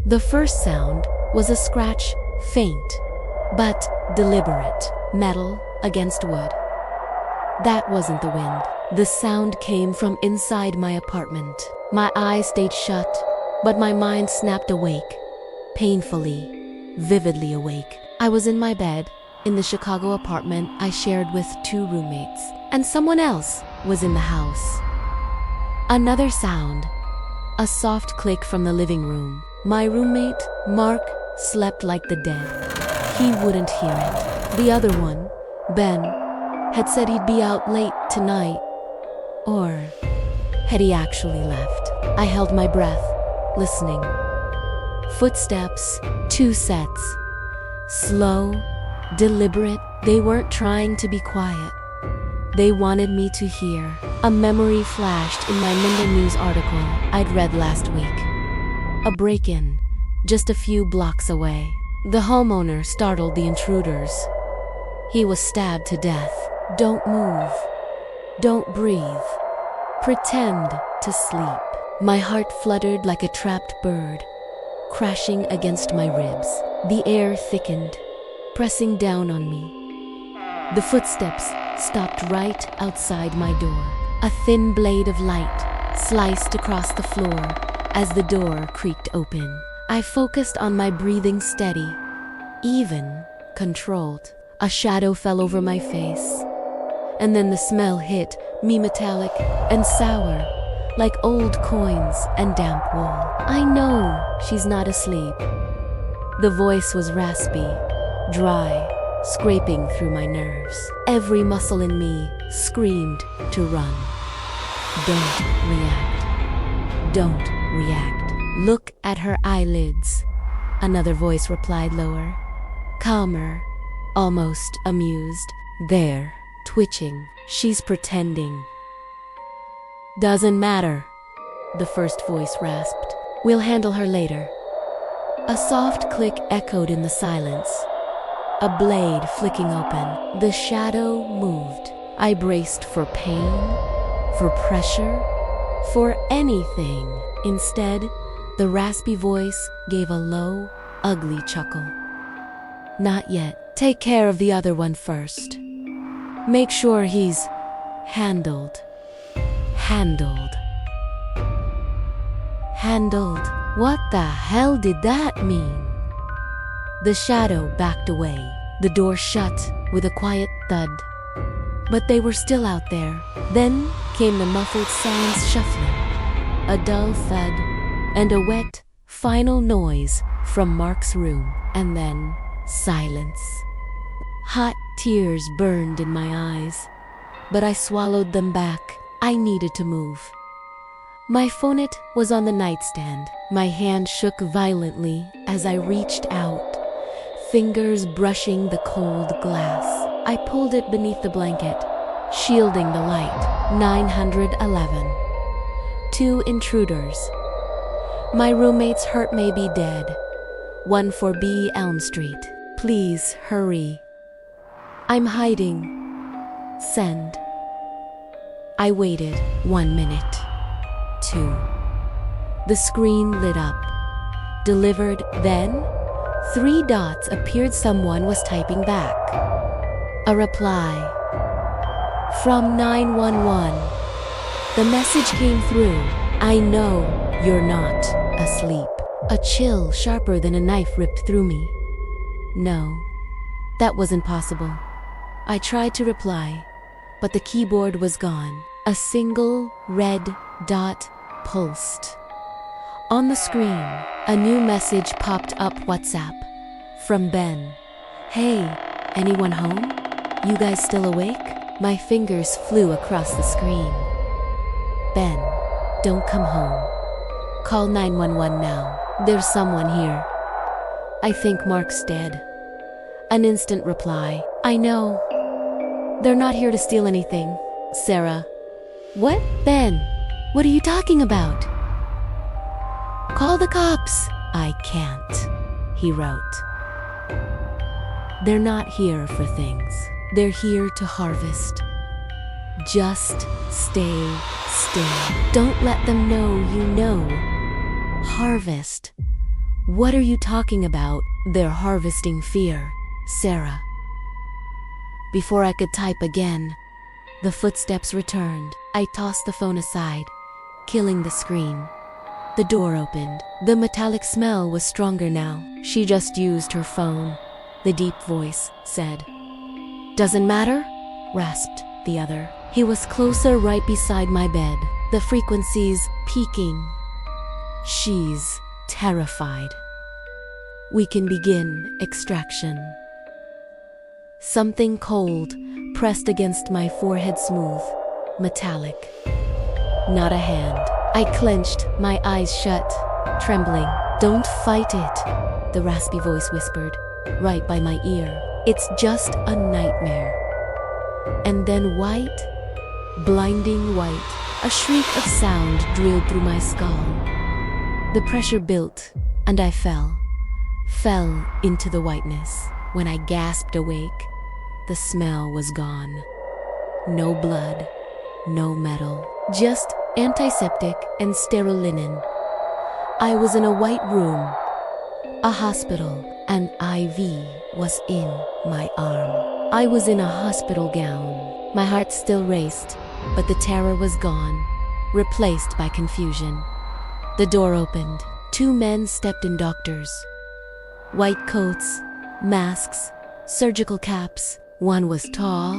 The first sound was a scratch, faint, but deliberate, metal against wood. That wasn't the wind. The sound came from inside my apartment. My eyes stayed shut, but my mind snapped awake, painfully, vividly awake. I was in my bed, in the Chicago apartment I shared with 2 roommates, and someone else was in the house. Another sound, a soft click from the living room. My roommate, Mark, slept like the dead. He wouldn't hear it. The other one, Ben, had said he'd be out late tonight. Or had he actually left? I held my breath, listening. Footsteps, 2 sets. Slow, deliberate. They weren't trying to be quiet. They wanted me to hear. A memory flashed in my Monday News article I'd read last week. A break-in, just a few blocks away. The homeowner startled the intruders. He was stabbed to death. Don't move. Don't breathe. Pretend to sleep. My heart fluttered like a trapped bird, crashing against my ribs. The air thickened, pressing down on me. The footsteps stopped right outside my door. A thin blade of light sliced across the floor as the door creaked open. I focused on my breathing, steady, even, controlled. A shadow fell over my face, and then the smell hit me, metallic and sour, like old coins and damp wool. I know she's not asleep. The voice was raspy, dry, scraping through my nerves. Every muscle in me screamed to run. Don't react. Don't react. Look at her eyelids. Another voice replied, lower, calmer, almost amused. There, twitching. She's pretending. Doesn't matter, the first voice rasped. We'll handle her later. A soft click echoed in the silence. A blade flicking open. The shadow moved. I braced for pain, for pressure, for anything. Instead, the raspy voice gave a low, ugly chuckle. Not yet. Take care of the other one first. Make sure he's handled. Handled. Handled. What the hell did that mean? The shadow backed away. The door shut with a quiet thud. But they were still out there. Then came the muffled sounds, shuffling, a dull thud, and a wet, final noise from Mark's room. And then silence. Hot tears burned in my eyes, but I swallowed them back. I needed to move. My phone was on the nightstand. My hand shook violently as I reached out, fingers brushing the cold glass. I pulled it beneath the blanket, shielding the light. 911. 2 intruders. My roommate's hurt may be dead. 1-4B Elm Street. Please hurry. I'm hiding. Send. I waited. 1 minute. 2. The screen lit up. Delivered. Then 3 dots appeared. Someone was typing back. A reply. From 911. The message came through. I know you're not asleep. A chill sharper than a knife ripped through me. No, that wasn't possible. I tried to reply, but the keyboard was gone. A single red dot pulsed. On the screen, a new message popped up. WhatsApp. From Ben. Hey, anyone home? You guys still awake? My fingers flew across the screen. Ben, don't come home. Call 911 now. There's someone here. I think Mark's dead. An instant reply. I know. They're not here to steal anything. Sarah. What? Ben, what are you talking about? Call the cops. I can't, he wrote. They're not here for things. They're here to harvest. Just stay still. Don't let them know you know. Harvest. What are you talking about? They're harvesting fear, Sarah. Before I could type again, the footsteps returned. I tossed the phone aside, killing the screen. The door opened. The metallic smell was stronger now. She just used her phone, the deep voice said. Doesn't matter? Rasped the other. He was closer, right beside my bed, the frequencies peaking. She's terrified. We can begin extraction. Something cold pressed against my forehead, smooth, metallic. Not a hand. I clenched, my eyes shut, trembling. Don't fight it, the raspy voice whispered, right by my ear. It's just a nightmare. And then white, blinding white, a shriek of sound drilled through my skull. The pressure built, and I fell into the whiteness. When I gasped awake, the smell was gone. No blood, no metal, just antiseptic and sterile linen. I was in a white room, a hospital. An IV was in my arm. I was in a hospital gown. My heart still raced, but the terror was gone, replaced by confusion. The door opened. 2 men stepped in, doctors. White coats, masks, surgical caps. One was tall,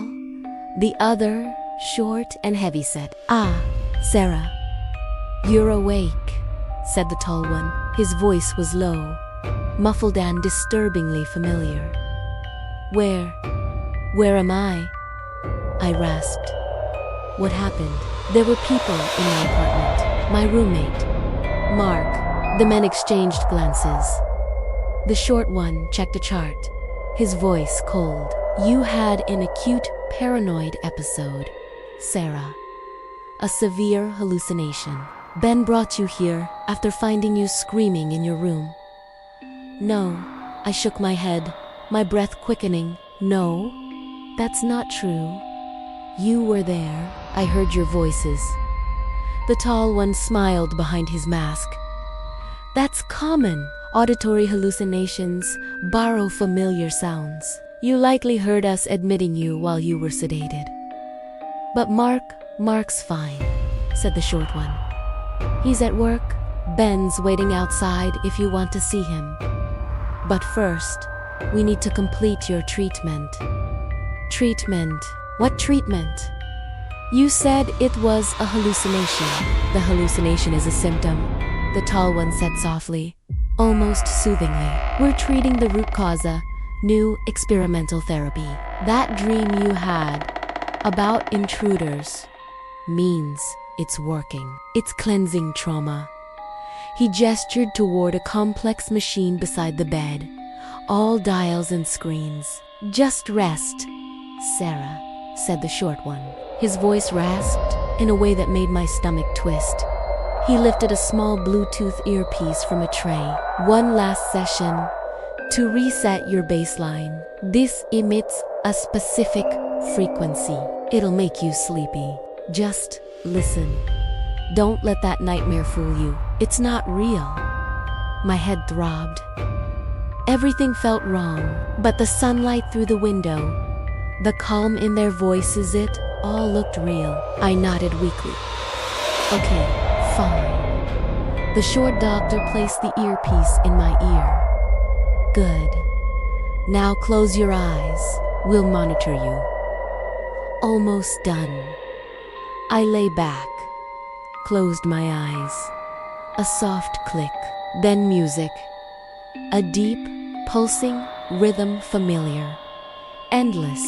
the other short and heavyset. Ah, Sarah, you're awake, said the tall one. His voice was low, muffled and disturbingly familiar. Where am I? I rasped. What happened? There were people in my apartment. My roommate, Mark. The men exchanged glances. The short one checked a chart, his voice cold. You had an acute paranoid episode, Sarah. A severe hallucination. Ben brought you here after finding you screaming in your room. No, I shook my head, my breath quickening. No, that's not true. You were there. I heard your voices. The tall one smiled behind his mask. That's common. Auditory hallucinations borrow familiar sounds. You likely heard us admitting you while you were sedated. But Mark's fine, said the short one. He's at work. Ben's waiting outside if you want to see him. But first, we need to complete your treatment. Treatment? What treatment? You said it was a hallucination. The hallucination is a symptom, the tall one said softly, almost soothingly. We're treating the root cause, new experimental therapy. That dream you had about intruders means it's working. It's cleansing trauma. He gestured toward a complex machine beside the bed, all dials and screens. Just rest, Sarah, said the short one. His voice rasped in a way that made my stomach twist. He lifted a small Bluetooth earpiece from a tray. One last session to reset your baseline. This emits a specific frequency. It'll make you sleepy. Just listen. Don't let that nightmare fool you. It's not real. My head throbbed. Everything felt wrong, but the sunlight through the window, the calm in their voices, it all looked real. I nodded weakly. Okay, fine. The short doctor placed the earpiece in my ear. Good. Now close your eyes. We'll monitor you. Almost done. I lay back, closed my eyes. A soft click, then music. A deep, pulsing rhythm familiar. Endless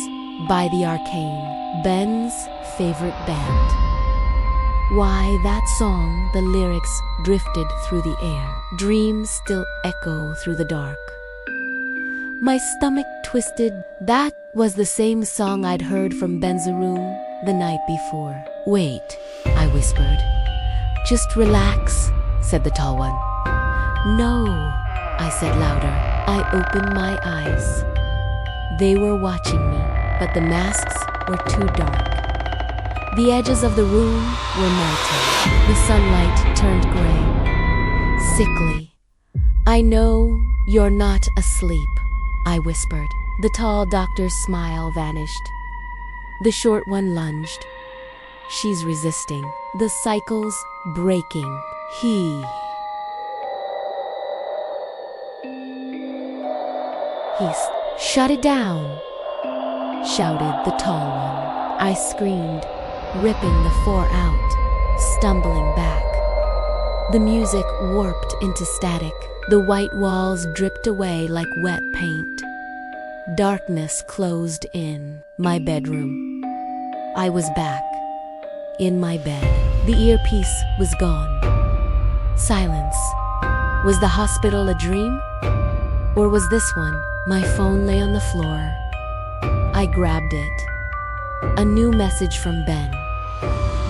by the Arcane, Ben's favorite band. Why, that song, the lyrics drifted through the air. Dreams still echo through the dark. My stomach twisted. That was the same song I'd heard from Ben's room the night before. Wait, I whispered. Just relax, said the tall one. No, I said louder. I opened my eyes. They were watching me, but the masks were too dark. The edges of the room were melting. The sunlight turned gray, sickly. I know you're not asleep, I whispered. The tall doctor's smile vanished. The short one lunged. She's resisting. The cycle's breaking. He's shut it down, shouted the tall one. I screamed, ripping the four out, stumbling back. The music warped into static. The white walls dripped away like wet paint. Darkness closed in. My bedroom. I was back. In my bed. The earpiece was gone. Silence. Was the hospital a dream? Or was this one? My phone lay on the floor. I grabbed it. A new message from Ben.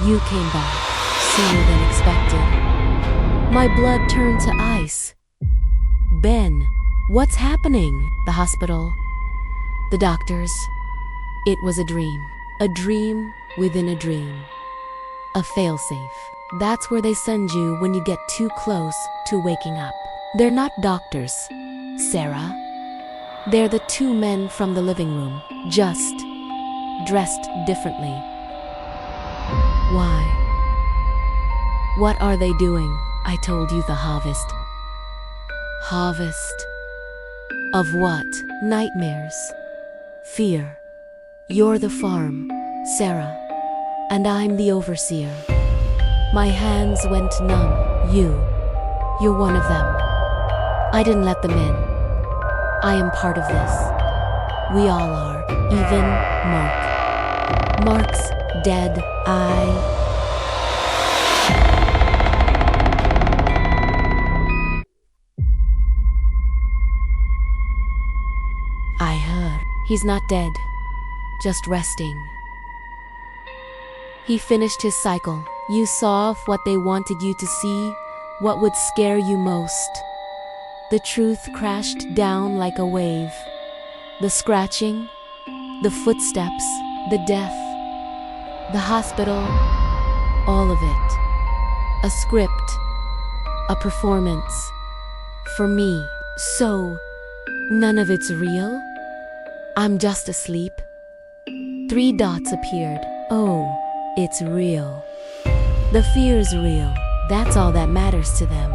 You came back sooner than expected. My blood turned to ice. Ben, what's happening? The hospital. The doctors. It was a dream. A dream within a dream. A failsafe. That's where they send you when you get too close to waking up. They're not doctors, Sarah. They're the two men from the living room, just dressed differently. Why? What are they doing? I told you the harvest. Harvest of what? Nightmares. Fear. You're the farm, Sarah, and I'm the overseer. My hands went numb. You're one of them. I didn't let them in. I am part of this. We all are, even Mark. Mark's dead. I heard. He's not dead, just resting. He finished his cycle. You saw what they wanted you to see, what would scare you most. The truth crashed down like a wave. The scratching, the footsteps, the death, the hospital, all of it. A script, a performance, for me. So, none of it's real? I'm just asleep? 3 dots appeared. Oh, it's real. The fear's real. That's all that matters to them.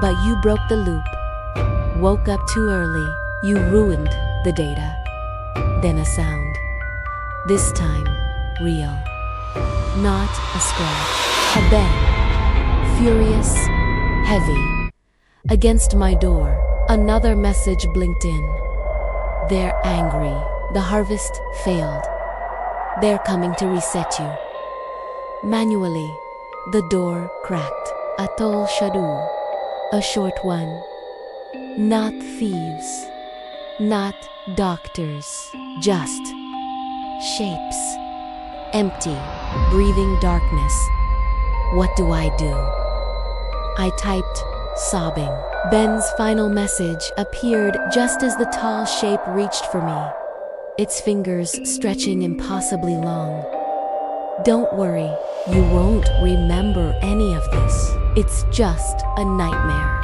But you broke the loop. Woke up too early. You ruined the data. Then a sound. This time, real. Not a scratch. A bang. Furious, heavy. Against my door, another message blinked in. They're angry. The harvest failed. They're coming to reset you. Manually, the door cracked. A tall shadow, a short one. Not thieves, not doctors, just shapes. Empty, breathing darkness. What do? I typed, sobbing. Ben's final message appeared just as the tall shape reached for me, its fingers stretching impossibly long. Don't worry, you won't remember any of this. It's just a nightmare.